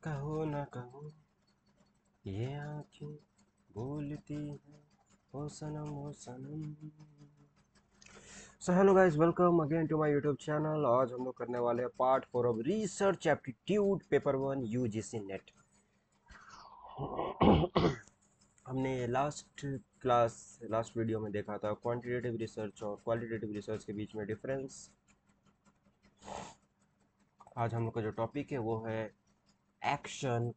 कहो ना कहो ये आँखें बोलती हैं ओ सनम। So hello guys, welcome again to my YouTube channel. आज हम लोग करने वाले हैं part 4 of research aptitude paper 1 UGC NET. हमने लास्ट वीडियो में देखा था क्वांटिटेटिव रिसर्च और क्वालिटेटिव रिसर्च के बीच में डिफरेंस। आज हम लोग का जो टॉपिक है वो है action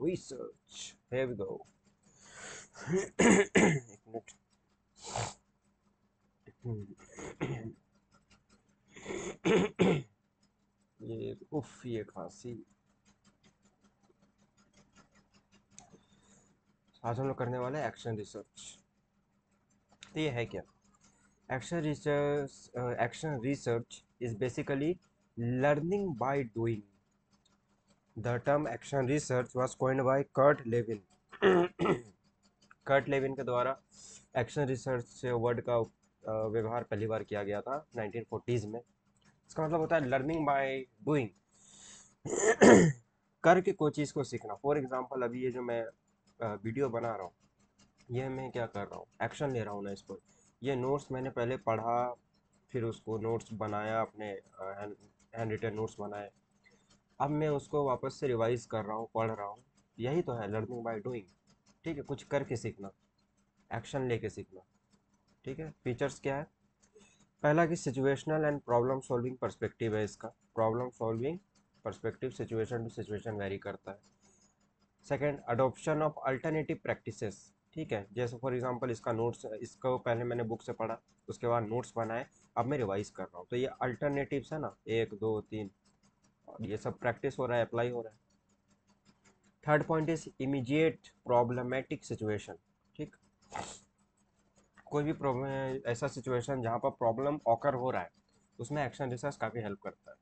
research. Here we go. एक मिनट। ये खांसी। आज हम लोग करने वाले हैं एक्शन रिसर्च। तो ये है क्या? Action research is basically learning by doing. The term action research was coined by Kurt Lewin. Kurt Lewin के द्वारा एक्शन रिसर्च से वर्ड का व्यवहार पहली बार किया गया था 1940s में। इसका मतलब होता है लर्निंग बाय डूइंग। करके कोई चीज़ को सीखना। फॉर एग्जांपल अभी ये जो मैं वीडियो बना रहा हूँ, ये मैं क्या कर रहा हूँ, एक्शन ले रहा हूँ ना इस पर। ये नोट्स मैंने पहले पढ़ा, फिर उसको नोट्स बनाया, अपने हैंड रिटन नोट्स बनाए। अब मैं उसको वापस से रिवाइज कर रहा हूँ, पढ़ रहा हूँ। यही तो है लर्निंग बाय डूइंग। ठीक है, कुछ करके सीखना, एक्शन लेके सीखना। ठीक है, फीचर्स क्या है? पहला कि situational and problem solving perspective है इसका। Problem solving perspective situation to situation vary करता है। Second, adoption of alternative practices. ठीक है, जैसे फॉर एग्जांपल इसका नोट्स, इसको पहले मैंने बुक से पढ़ा, उसके बाद नोट्स बनाए, अब मैं रिवाइज कर रहा हूँ, तो ये अल्टरनेटिव्स है ना, 1 2 3, और ये सब प्रैक्टिस हो रहा है, अप्लाई हो रहा है। Third point is immediate problematic situation. ठीक, कोई भी प्रॉब्लम, ऐसा सिचुएशन जहाँ पर प्रॉब्लम ऑकर हो रहा है, उसमें एक्शन रिसर्च काफ़ी हेल्प करता है।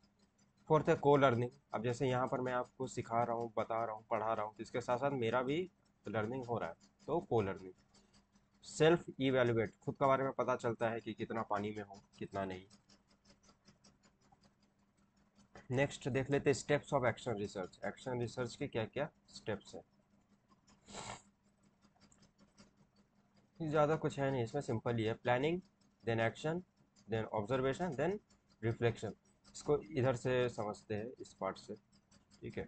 फोर्थ है को लर्निंग। अब जैसे यहाँ पर मैं आपको सिखा रहा हूँ, बता रहा हूँ, पढ़ा रहा हूँ, तो इसके साथ साथ मेरा भी लर्निंग हो रहा है, तो को लर्निंग। सेल्फ इवेलुएट, खुद के बारे में पता चलता है कि कितना पानी में हो, कितना नहीं। नेक्स्ट देख लेते हैं steps of action research. Action research के क्या क्या स्टेप्स हैं। ज़्यादा कुछ है नहीं इसमें, सिंपल ही है। Planning, then action, then observation, then reflection. इसको इधर से समझते हैं, इस पार्ट से। ठीक है,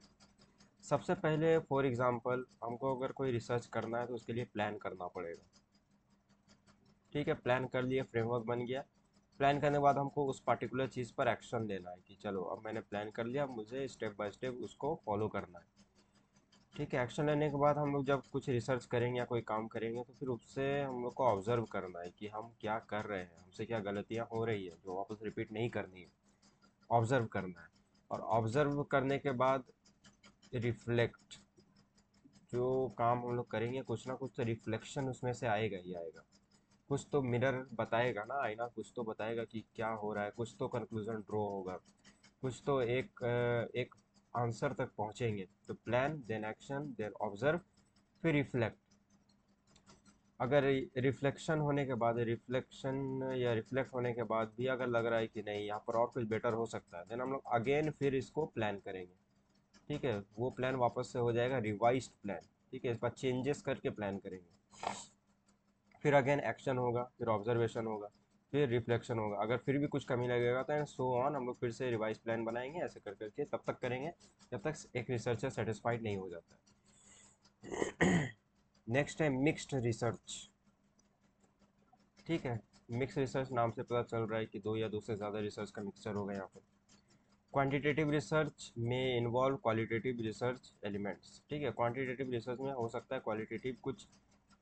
सबसे पहले फॉर एग्जांपल हमको अगर कोई रिसर्च करना है तो उसके लिए प्लान करना पड़ेगा। ठीक है, प्लान कर लिए, फ्रेमवर्क बन गया। प्लान करने के बाद हमको उस पर्टिकुलर चीज़ पर एक्शन लेना है कि चलो अब मैंने प्लान कर लिया, मुझे स्टेप बाय स्टेप उसको फॉलो करना है। ठीक है, एक्शन लेने के बाद हम लोग जब कुछ रिसर्च करेंगे या कोई काम करेंगे तो फिर उससे हम लोग को ऑब्जर्व करना है कि हम क्या कर रहे हैं, हमसे क्या गलतियाँ हो रही है जो वापस रिपीट नहीं करनी है। ऑब्जर्व करना है, और ऑब्जर्व करने के बाद रिफ्लेक्ट। जो काम हम लोग करेंगे कुछ ना कुछ तो रिफ्लेक्शन उसमें से आएगा ही आएगा। कुछ तो मिरर बताएगा ना, आईना कुछ तो बताएगा कि क्या हो रहा है, कुछ तो कंक्लूजन ड्रॉ होगा, कुछ तो एक आंसर तक पहुंचेंगे। तो plan, then action, then observe, फिर रिफ्लेक्ट। अगर रिफ्लेक्शन होने के बाद, रिफ्लेक्शन या रिफ्लेक्ट होने के बाद भी अगर लग रहा है कि नहीं यहाँ पर और कुछ बेटर हो सकता है, देन हम लोग अगेन फिर इसको प्लान करेंगे। ठीक है, वो प्लान वापस से हो जाएगा रिवाइज्ड प्लान। ठीक है, इस बार चेंजेस करके प्लान करेंगे। फिर अगेन एक्शन होगा, फिर ऑब्जर्वेशन होगा, फिर रिफ्लेक्शन होगा। अगर फिर भी कुछ कमी लगेगा तो सो ऑन, हम लोग फिर से रिवाइज प्लान बनाएंगे, ऐसे कर करके तब तक करेंगे जब तक एक रिसर्चर सेटिस्फाइड नहीं हो जाता है। नेक्स्ट है मिक्स्ड रिसर्च। ठीक है, मिक्स रिसर्च नाम से पता चल रहा है कि दो या दो से ज़्यादा रिसर्च का मिक्सचर होगा यहाँ पर। क्वांटिटेटिव रिसर्च में इन्वॉल्व क्वालिटेटिव रिसर्च एलिमेंट्स। ठीक है, क्वांटिटेटिव रिसर्च में हो सकता है क्वालिटेटिव कुछ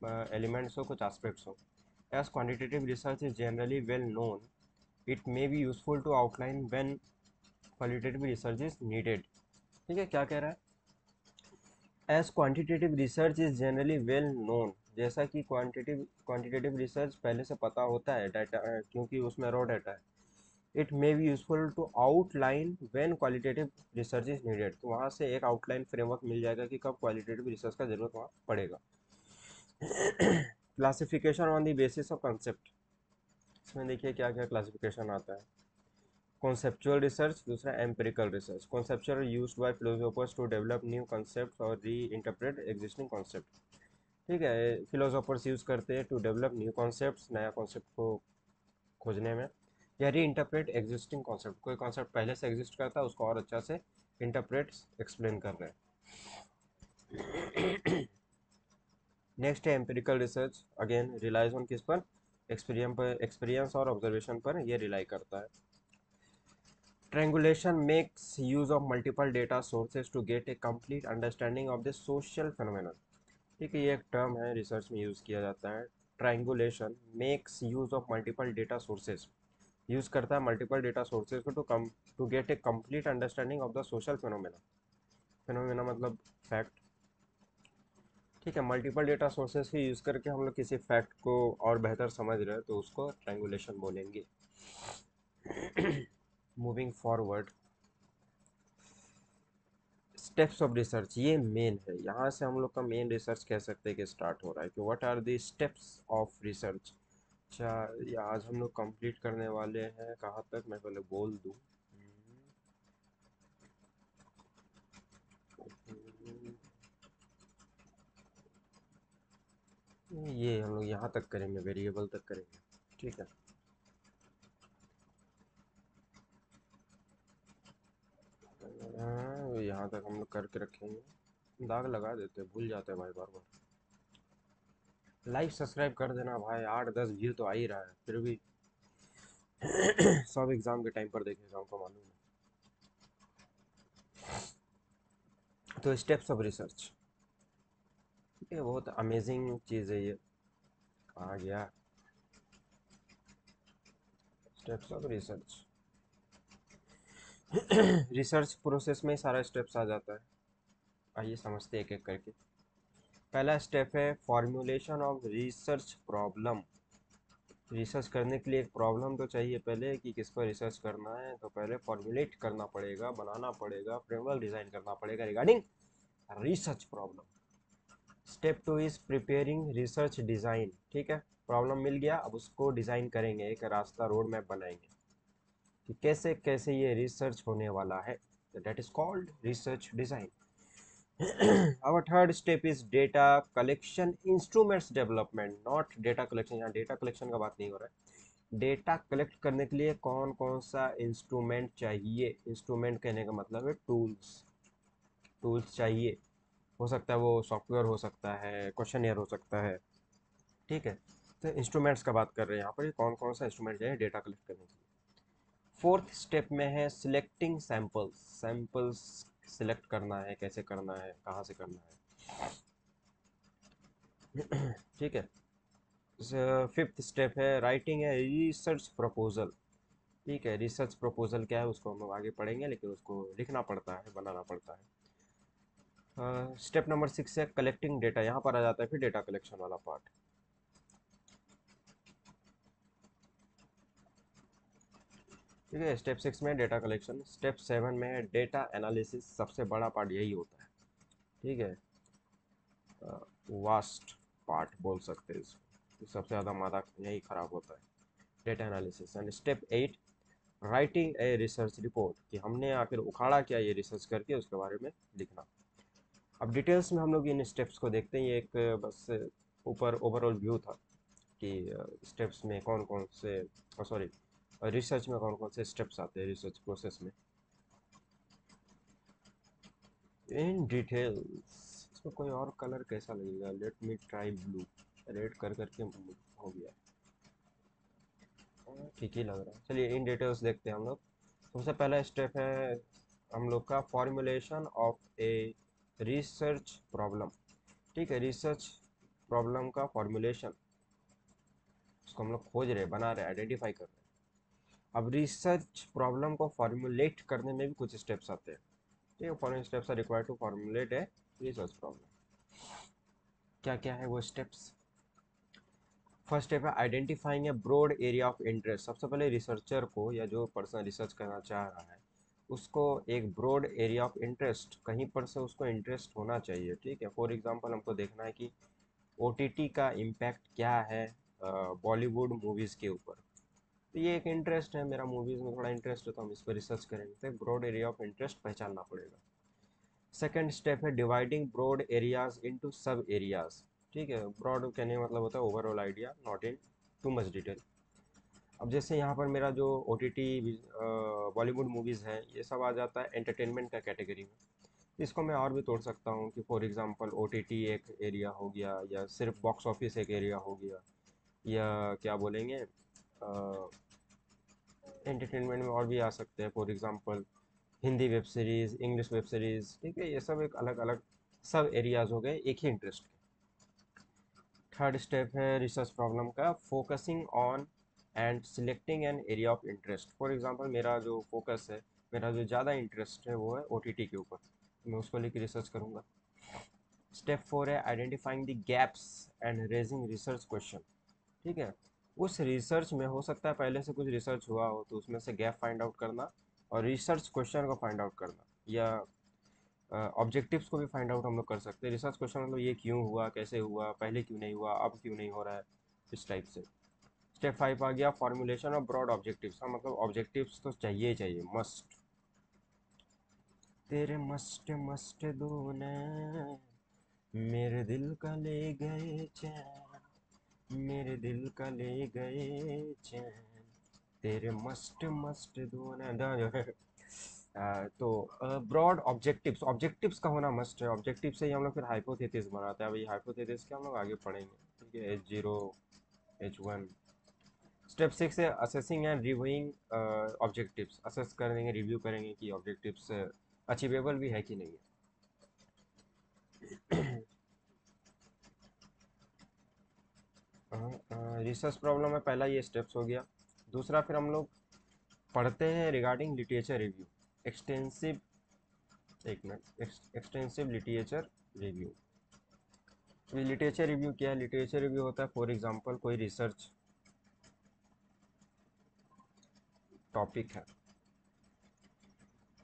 एलिमेंट्स हो, कुछ एस्पेक्ट्स हो। As quantitative research is generally well known, it may be useful to outline when qualitative research is needed. ठीक है, क्या कह रहा है? As quantitative research is generally well known, जैसा कि क्वांटिटेटिव रिसर्च पहले से पता होता है, डाटा, क्योंकि उसमें रॉ डाटा है। It may be useful to outline when qualitative research is needed, तो वहाँ से एक आउटलाइन फ्रेमवर्क मिल जाएगा कि कब क्वालिटेटिव रिसर्च का जरूरत वहाँ पड़ेगा। Classification on the basis of concept. इसमें देखिए क्या क्या क्लासिफिकेशन आता है। कॉन्सेप्चुअल रिसर्च, दूसरा empirical research. Conceptual used by philosophers to develop new concepts और री इंटरप्रेट एग्जिस्टिंग कॉन्सेप्ट। ठीक है, फिलोसोफर्स यूज करते हैं टू डेवलप न्यू कॉन्सेप्ट्स, नया कॉन्सेप्ट को खोजने में, या री इंटरप्रेट एग्जिस्टिंग कॉन्सेप्ट, कोई कॉन्सेप्ट पहले से एग्जिस्ट करता है उसको और अच्छा से इंटरप्रेट एक्सप्लेन कर रहे हैं। नेक्स्ट है empirical research, again relies on किस पर, एक्सपीरियंस और ऑब्जर्वेशन पर ये रिलाई करता है। Triangulation makes use of multiple data sources to get a complete understanding of the social phenomenon. ठीक है, ये एक टर्म है, रिसर्च में यूज़ किया जाता है। Triangulation makes use of multiple data sources, use करता है मल्टीपल डेटा सोर्सेज को to get a complete understanding of the social phenomena. Phenomena मतलब फैक्ट। ठीक है, मल्टीपल डेटा सोर्सेज ही यूज़ करके हम लोग किसी फैक्ट को और बेहतर समझ रहे हैं तो उसको ट्रायंगुलेशन बोलेंगे। Moving forward, steps of research, ये मेन है, यहाँ से हम लोग का मेन रिसर्च कह सकते हैं कि स्टार्ट हो रहा है कि what are the steps of research. अच्छा, ये आज हम लोग कंप्लीट करने वाले हैं कहाँ तक, मैं पहले बोल दूँ। ये हम लोग यहाँ तक करेंगे, वेरिएबल तक करेंगे। ठीक है, यहाँ तक हम लोग करके रखेंगे, दाग लगा देते हैं, भूल जाते हैं भाई बार बार। लाइक सब्सक्राइब कर देना भाई, 8-10 व्यू तो आ ही रहा है फिर भी। सब एग्जाम के टाइम पर देखेगा, हमको मालूम है। तो स्टेप्स ऑफ रिसर्च, ये बहुत अमेजिंग चीज़ है ये। कहाँ गया steps of research. Research process में सारा स्टेप्स आ जाता है, आइए समझते हैं एक एक करके। पहला स्टेप है formulation of research problem. Research करने के लिए एक प्रॉब्लम तो चाहिए पहले कि किस पर रिसर्च करना है, तो पहले फॉर्मुलेट करना पड़ेगा, बनाना पड़ेगा, फ्रेमवर्क डिजाइन करना पड़ेगा regarding research problem. Step 2 is preparing research design. ठीक है, प्रॉब्लम मिल गया, अब उसको डिजाइन करेंगे, एक रास्ता रोड मैप बनाएंगे कि कैसे कैसे ये रिसर्च होने वाला है, that is called research design. Our third step is data collection instruments development, not data collection। यहाँ डेटा कलेक्शन का बात नहीं हो रहा है, डेटा कलेक्ट करने के लिए कौन कौन सा इंस्ट्रूमेंट चाहिए। इंस्ट्रूमेंट कहने का मतलब है टूल्स, टूल्स चाहिए। हो सकता है वो सॉफ्टवेयर हो सकता है, क्वेश्चनियर हो सकता है। ठीक है, तो इंस्ट्रूमेंट्स का बात कर रहे हैं यहाँ पर, कौन कौन सा इंस्ट्रूमेंट चाहिए डेटा कलेक्ट करने के लिए। फोर्थ स्टेप में है सिलेक्टिंग सैंपल्स, सैंपल्स सिलेक्ट करना है, कैसे करना है, कहाँ से करना है। ठीक है, फिफ्थ स्टेप है राइटिंग है रिसर्च प्रपोजल। ठीक है, रिसर्च प्रपोजल क्या है उसको हम लोग आगे पढ़ेंगे, लेकिन उसको लिखना पड़ता है, बनाना पड़ता है। स्टेप नंबर 6 है कलेक्टिंग डेटा, यहाँ पर आ जाता है फिर डेटा कलेक्शन वाला पार्ट। ठीक है, स्टेप 6 में डेटा कलेक्शन, स्टेप 7 में है डेटा एनालिसिस, सबसे बड़ा पार्ट यही होता है। ठीक है, वास्ट पार्ट बोल सकते हैं इसको, सबसे ज़्यादा मादा यही खराब होता है, data analysis. And step 8 writing a research report, कि हमने आखिर उखाड़ा क्या ये रिसर्च करके, उसके बारे में लिखना। अब डिटेल्स में हम लोग इन स्टेप्स को देखते हैं, ये एक बस ऊपर ओवरऑल व्यू था कि स्टेप्स में कौन कौन से, सॉरी रिसर्च में कौन कौन से स्टेप्स आते हैं रिसर्च प्रोसेस में इन डिटेल्स। इसमें कोई और कलर कैसा लगेगा, let me try blue, red कर करके हो गया, ठीक ही लग रहा है। चलिए इन डिटेल्स देखते हैं हम लोग। सबसे पहला स्टेप है हम लोग का formulation of A research problem. ठीक है, रिसर्च प्रॉब्लम का फॉर्मुलेशन, उसको हम लोग खोज रहे, बना रहे, आइडेंटिफाई कर रहे हैं। अब रिसर्च प्रॉब्लम को फॉर्मुलेट करने में भी कुछ स्टेप्स आते हैं। ठीक है, following steps are required to formulate a research problem. क्या क्या है वो स्टेप्स। फर्स्ट स्टेप है identifying a broad area of interest. सबसे पहले रिसर्चर को या जो पर्सन रिसर्च करना चाह रहा है उसको एक ब्रॉड एरिया ऑफ इंटरेस्ट, कहीं पर से उसको इंटरेस्ट होना चाहिए। ठीक है, फॉर एग्जांपल हमको देखना है कि ओटीटी का इम्पैक्ट क्या है बॉलीवुड मूवीज़ के ऊपर। तो ये एक इंटरेस्ट है मेरा, मूवीज़ में थोड़ा इंटरेस्ट है तो हम इस पर रिसर्च करेंगे, तो ब्रॉड एरिया ऑफ इंटरेस्ट पहचानना पड़ेगा। सेकंड स्टेप है dividing broad areas into sub areas. ठीक है, ब्रॉड कहने का मतलब होता है overall idea, not in too much detail. अब जैसे यहाँ पर मेरा जो O T T Bollywood movies है ये सब आ जाता है एंटरटेनमेंट का कैटेगरी में। इसको मैं और भी तोड़ सकता हूँ कि for example O T T एक एरिया हो गया, या सिर्फ बॉक्स ऑफिस एक एरिया हो गया, या क्या बोलेंगे एंटरटेनमेंट में और भी आ सकते हैं, for example Hindi web series, English web series. ठीक है, ये सब एक अलग अलग सब एरियाज हो गए एक ही इंटरेस्ट के। थर्ड स्टेप है रिसर्च प्रॉब्लम का, focusing on and selecting an area of interest. For example मेरा जो फोकस है, मेरा जो ज़्यादा इंटरेस्ट है वो है ओ टी टी के ऊपर, तो मैं उसको लेकर रिसर्च करूँगा। स्टेप फोर है identifying the gaps and raising research question. ठीक है, उस रिसर्च में हो सकता है पहले से कुछ रिसर्च हुआ हो तो उसमें से गैप फाइंड आउट करना, और रिसर्च क्वेश्चन को फाइंड आउट करना, या ऑब्जेक्टिव्स को भी फाइंड आउट हम लोग कर सकते हैं। रिसर्च क्वेश्चन मतलब ये क्यों हुआ, कैसे हुआ, पहले क्यों नहीं हुआ, अब क्यों नहीं हो रहा है, इस टाइप से। स्टेप फाइव आ गया फॉर्मुलेशन ऑफ ब्रॉड ऑब्जेक्टिव्स। हाँ, मतलब ऑब्जेक्टिव्स तो चाहिए ही चाहिए, मस्ट। तेरे मस्ट मस्ट दो नैन मेरे दिल का ले गए चैन, मेरे दिल का ले गए चैन, तेरे मस्ट मस्ट दो नैन जो है। तो ब्रॉड ऑब्जेक्टिव्स, ऑब्जेक्टिव्स का होना मस्ट है। ऑब्जेक्टिव से ही हम लोग फिर हाइपोथेसिस बनाते हैं। अभी हाइपोथेसिस के हम लोग आगे पढ़ेंगे। ठीक है, H0 H1। स्टेप सिक्स है assessing and reviewing objectives. Assess करेंगे, रिव्यू करेंगे कि ऑब्जेक्टिव्स अचीवेबल भी है कि नहीं है। रिसर्च प्रॉब्लम में पहला ये स्टेप्स हो गया। दूसरा फिर हम लोग पढ़ते हैं रिगार्डिंग लिटरेचर रिव्यू, एक्सटेंसिव, एक minute, extensive literature review. Literature review क्या है? लिटरेचर रिव्यू होता है फॉर एग्जांपल कोई रिसर्च टॉपिक है,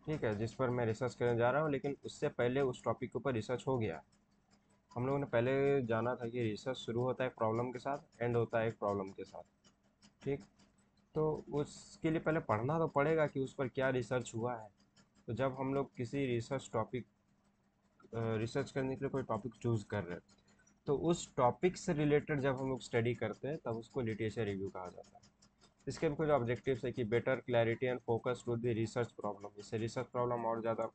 ठीक है, जिस पर मैं रिसर्च करने जा रहा हूँ, लेकिन उससे पहले उस टॉपिक के ऊपर रिसर्च हो गया। हम लोगों ने पहले जाना था कि रिसर्च शुरू होता है एक प्रॉब्लम के साथ, एंड होता है एक प्रॉब्लम के साथ। ठीक, तो उसके लिए पहले पढ़ना तो पड़ेगा कि उस पर क्या रिसर्च हुआ है। तो जब हम लोग किसी रिसर्च टॉपिक, रिसर्च करने के लिए कोई टॉपिक चूज़ कर रहे हैं, तो उस टॉपिक से रिलेटेड जब हम लोग स्टडी करते हैं तब उसको लिटरेचर रिव्यू कहा जाता है। इसके भी कुछ ऑब्जेक्टिव्स है कि better clarity and focus to the research problem. इससे रिसर्च प्रॉब्लम और ज़्यादा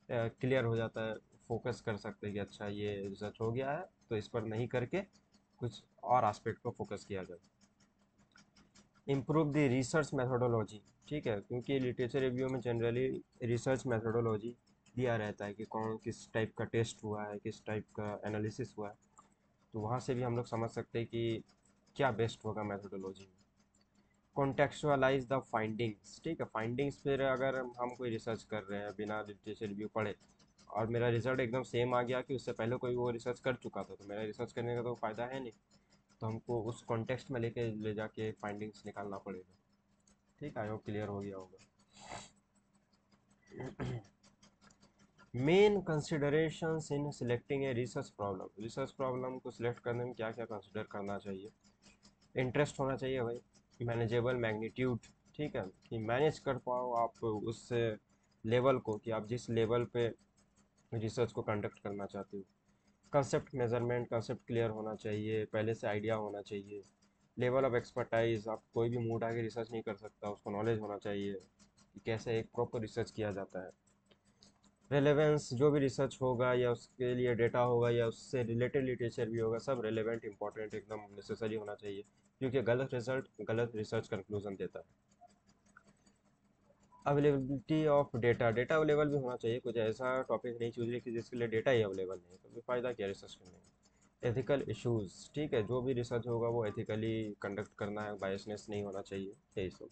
क्लियर हो जाता है, फोकस कर सकते हैं कि अच्छा ये रिसर्च हो गया है तो इस पर नहीं करके कुछ और एस्पेक्ट को फोकस किया जाए। Improve the research methodology. ठीक है, क्योंकि लिटरेचर रिव्यू में जनरली रिसर्च मेथोडोलॉजी दिया रहता है कि कौन किस टाइप का टेस्ट हुआ है, किस टाइप का एनालिसिस हुआ है, तो वहाँ से भी हम लोग समझ सकते हैं कि क्या बेस्ट होगा मेथोडोलॉजी में। Contextualise the findings. ठीक है, फाइंडिंग्स फिर अगर हम कोई रिसर्च कर रहे हैं बिना लिटरेचर रिव्यू पढ़े, और मेरा रिजल्ट एकदम सेम आ गया कि उससे पहले कोई वो रिसर्च कर चुका था, तो मेरा रिसर्च करने का तो फ़ायदा है नहीं। तो हमको उस कॉन्टेक्स्ट में लेके ले जाके फाइंडिंग्स निकालना पड़ेगा। ठीक, आई होप क्लियर हो गया होगा। मेन कंसिडरेशंस इन सिलेक्टिंग ए रिसर्च प्रॉब्लम। रिसर्च प्रॉब्लम को सिलेक्ट करने में क्या क्या कंसिडर करना चाहिए? इंटरेस्ट होना चाहिए भाई, मैनेजेबल मैग्नीट्यूड। ठीक है, कि मैनेज कर पाओ आप उस लेवल को, कि आप जिस लेवल पे रिसर्च को कंडक्ट करना चाहते हो। कंसेप्ट मेजरमेंट, कंसेप्ट क्लियर होना चाहिए, पहले से आइडिया होना चाहिए। लेवल ऑफ एक्सपर्टाइज, आप कोई भी मुंह उठा के रिसर्च नहीं कर सकता, उसको नॉलेज होना चाहिए कि कैसे एक प्रॉपर रिसर्च किया जाता है। रेलेवेंस, जो भी रिसर्च होगा या उसके लिए डेटा होगा या उससे रिलेटेड लिटरेचर भी होगा, सब रेलेवेंट, इंपॉर्टेंट, एकदम नेसेसरी होना चाहिए, क्योंकि गलत रिजल्ट गलत रिसर्च कंक्लूजन देता है। Availability of data, data available भी होना चाहिए। कुछ ऐसा टॉपिक नहीं चूज रही कि जिसके लिए डेटा ही अवेलेबल नहीं है, तो फिर फ़ायदा क्या रिसर्च करने में। Ethical issues. ठीक है, जो भी रिसर्च होगा वो एथिकली कंडक्ट करना है, बायसनेस नहीं होना चाहिए, यही सब।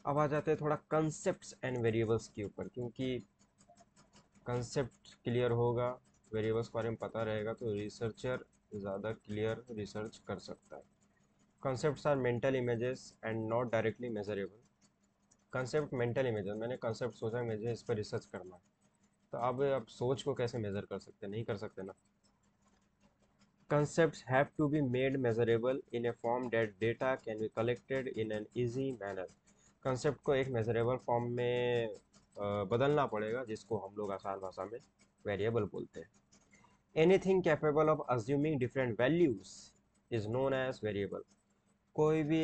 अब आ जाते हैं थोड़ा कंसेप्ट्स एंड वेरिएबल्स के ऊपर, क्योंकि कंसेप्ट क्लियर होगा, वेरिएबल्स के बारे में पता रहेगा, तो रिसर्चर ज़्यादा क्लियर रिसर्च कर सकता है। Concepts are mental images and not directly measurable. Concept mental images, मैंने कंसेप्ट सोचा, मुझे इस पर रिसर्च करना है, तो अब सोच को कैसे मेज़र कर सकते हैं? नहीं कर सकते ना। concepts have to be made measurable in a form that data can be collected in an easy manner। Concept को एक मेजरेबल फॉर्म में बदलना पड़ेगा, जिसको हम लोग आसान भाषा में वेरिएबल बोलते हैं। Anything capable of assuming different values is known as variable. कोई भी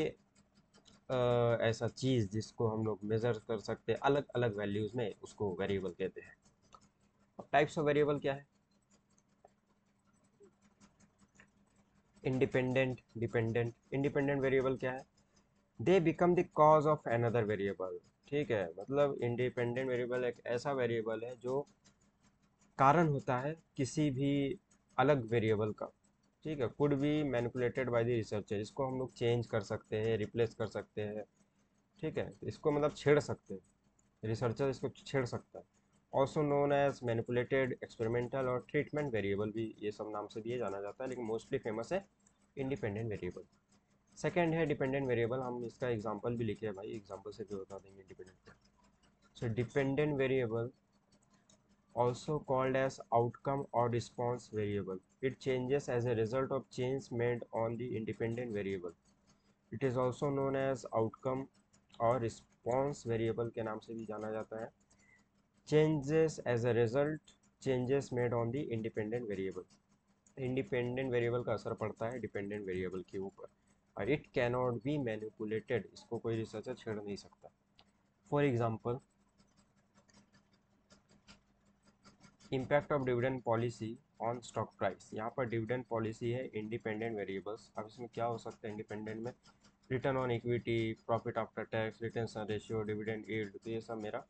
ऐसा चीज़ जिसको हम लोग मेजर कर सकते हैं अलग अलग वैल्यूज में, उसको वेरिएबल कहते हैं। अब टाइप्स ऑफ वेरिएबल क्या है? Independent, dependent. इंडिपेंडेंट वेरिएबल क्या है? They become the cause of another variable. ठीक है, मतलब इंडिपेंडेंट वेरिएबल एक ऐसा वेरिएबल है जो कारण होता है किसी भी अलग वेरिएबल का। ठीक है, could be manipulated by the researcher. इसको हम लोग चेंज कर सकते हैं, रिप्लेस कर सकते हैं। ठीक है, तो इसको मतलब छेड़ सकते हैं, रिसर्चर इसको छेड़ सकता है। Also known as manipulated, experimental और ट्रीटमेंट वेरिएबल भी, ये सब नाम से भी ये जाना जाता है, लेकिन मोस्टली फेमस है इंडिपेंडेंट वेरिएबल। सेकेंड है डिपेंडेंट वेरिएबल। हम इसका एग्जांपल भी लिखे हैं भाई, एग्जांपल से भी बता देंगे dependent. So dependent variable also called as outcome or response variable. It changes as a result of change made on the independent variable. It is also known as outcome और response variable के नाम से भी जाना जाता है। Changes as a result changes made on the independent variable. Independent variable का असर पड़ता है dependent variable के ऊपर, और it cannot be manipulated, इसको कोई रिसर्चर छेड़ नहीं सकता। For example, impact of dividend policy on stock price. यहाँ पर डिविडेंड पॉलिसी है इंडिपेंडेंट वेरिएबल्स। अब इसमें क्या हो सकता है इंडिपेंडेंट में? Return on equity, profit after tax, retention ratio, dividend yield, तो ये सब मेरा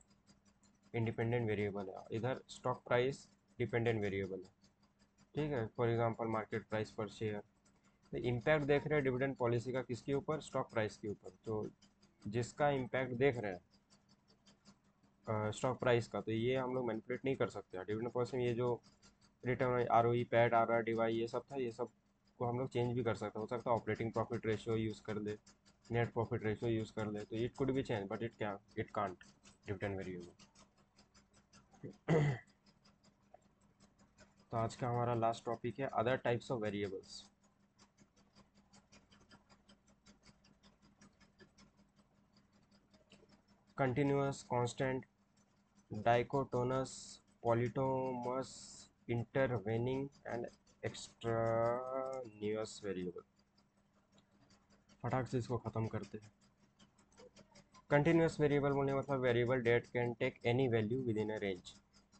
इंडिपेंडेंट वेरिएबल है। इधर स्टॉक प्राइस डिपेंडेंट वेरिएबल है। ठीक है, फॉर एग्जांपल मार्केट प्राइस पर शेयर। तो इम्पैक्ट देख रहे हैं डिविडेंड पॉलिसी का किसके ऊपर? स्टॉक प्राइस के ऊपर। तो जिसका इम्पैक्ट देख रहे हैं स्टॉक प्राइस का, तो ये हम लोग मैनिपुलेट नहीं कर सकते। डिविडेंड पॉलिसी में ये जो return, R O E, PAT, R R D Y, ये सब था, ये सब को हम लोग चेंज भी कर सकते हैं। हो सकता है ऑपरेटिंग प्रॉफिट रेशियो यूज़ कर ले, नेट प्रॉफिट रेशियो यूज़ कर ले, तो it could be change but it can't dividend variable. तो आज का हमारा लास्ट टॉपिक है other types of variables. Continuous, constant, dichotomous, polytomous, intervening and extraneous variable. फटाक से इसको ख़त्म करते हैं। कंटिन्यूस वेरिएबल बोलने का मतलब variable that can take any value within a range.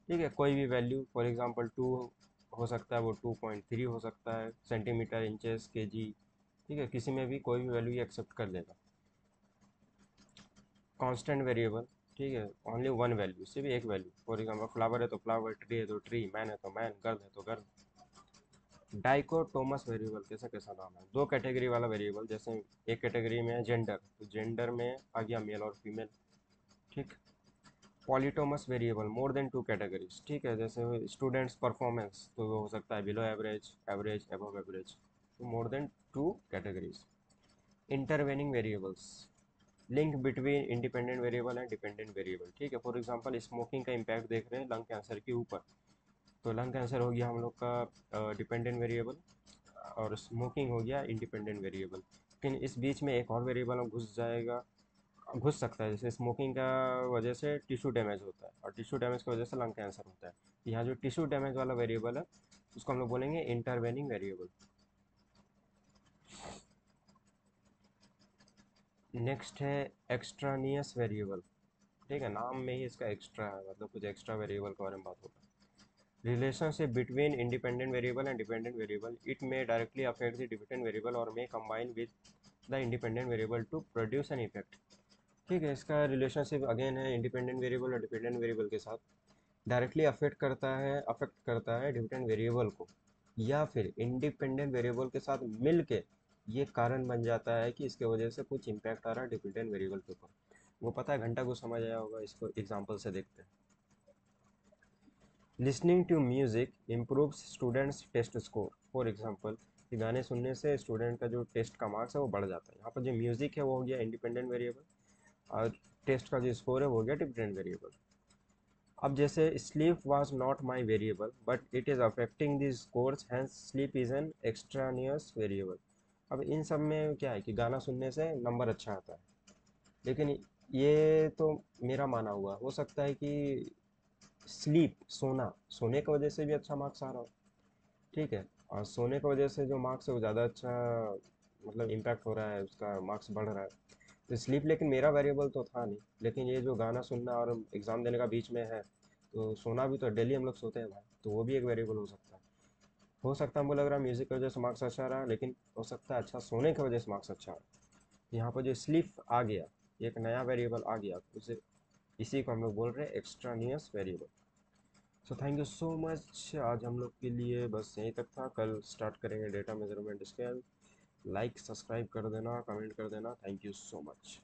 ठीक है, कोई भी वैल्यू, फॉर एग्जांपल 2 हो सकता है, वो 2.3 हो सकता है, सेंटीमीटर, इंचेस, केजी। ठीक है, किसी में भी कोई भी वैल्यू एक्सेप्ट कर लेगा। कांस्टेंट वेरिएबल, ठीक है, ओनली वन वैल्यू, सिर्फ एक वैल्यू। फॉर एग्जांपल फ्लावर है तो फ्लावर, ट्री है तो ट्री, मैन है तो मैन, गर्ल है तो गर्ल। डाइकोटोमस वेरिएबल कैसा कैसा नाम है? दो कैटेगरी वाला वेरिएबल। जैसे एक कैटेगरी में है जेंडर, तो जेंडर में आ गया मेल और फीमेल। ठीक। Polytomous variable, more than two categories. ठीक है, जैसे स्टूडेंट्स परफॉर्मेंस, तो वो हो सकता है below average, average, above average, तो more than two categories. Intervening variables, link between independent variable and dependent variable. ठीक है, फॉर एग्जांपल स्मोकिंग का इम्पैक्ट देख रहे हैं लंग कैंसर के ऊपर, तो लंग कैंसर हो गया हम लोग का डिपेंडेंट वेरिएबल, और स्मोकिंग हो गया इंडिपेंडेंट वेरिएबल। लेकिन इस बीच में एक और वेरिएबल घुस जाएगा, घुस सकता है। जैसे स्मोकिंग का वजह से टिश्यू डैमेज होता है, और टिश्यू डैमेज की वजह से लंग कैंसर होता है। यहाँ जो टिश्यू डैमेज वाला वेरिएबल है उसको हम लोग बोलेंगे इंटरवेनिंग वेरिएबल। नेक्स्ट है एक्स्ट्रानियस वेरिएबल। ठीक है, नाम में ही इसका एक्स्ट्रा है, मतलब कुछ एक्स्ट्रा वेरिएबल के बारे में बात होगा। Relationship between independent variable and dependent variable, it may directly affect the dependent variable और may combine with the independent variable to produce an effect. ठीक है, इसका रिलेशनशिप अगेन है इंडिपेंडेंट वेरिएबल और डिपेंडेंट वेरिएबल के साथ। डायरेक्टली अफेक्ट करता है डिपेंडेंट वेरिएबल को, या फिर इंडिपेंडेंट वेरिएबल के साथ मिल के ये कारण बन जाता है कि इसके वजह से कुछ इम्पैक्ट आ रहा है डिपेंडेंट वेरिएबल के ऊपर। वो पता है, घंटा को समझ आया होगा, इसको एग्जाम्पल से देखते हैं। Listening to music improves students test score. For example, गाने सुनने से स्टूडेंट का जो टेस्ट का मार्क्स है वो बढ़ जाता है। यहाँ पर जो म्यूजिक है वो हो गया इंडिपेंडेंट वेरिएबल, और टेस्ट का जो स्कोर है वो हो गया डिपेंडेंट वेरिएबल। अब जैसे sleep was not my variable but it is affecting this scores hence sleep is an extraneous variable. अब इन सब में क्या है कि गाना सुनने से नंबर अच्छा आता है, लेकिन ये तो मेरा माना हुआ हो सकता है कि स्लीप सोना सोने की वजह से भी अच्छा मार्क्स आ रहा हो। ठीक है, और सोने की वजह से जो मार्क्स है वो ज़्यादा अच्छा मतलब इम्पैक्ट हो रहा है, उसका मार्क्स बढ़ रहा है। तो स्लीप लेकिन मेरा वेरिएबल तो था नहीं, लेकिन ये जो गाना सुनना और एग्ज़ाम देने का बीच में है, तो सोना भी तो डेली हम लोग सोते हैं भाई, तो वो भी एक वेरिएबल हो सकता है। हो सकता है हमको लग रहा है म्यूज़िक की वजह से मार्क्स अच्छा रहा, लेकिन हो सकता है अच्छा सोने की वजह से मार्क्स अच्छा रहा। यहाँ पर जो स्लीप आ गया, एक नया वेरिएबल आ गया, उसे इसी को हम लोग बोल रहे हैं extraneous variable. So thank you so much, आज हम लोग के लिए बस यहीं तक था, कल स्टार्ट करेंगे data measurement scale. Like subscribe कर देना, कमेंट कर देना, थैंक यू सो मच।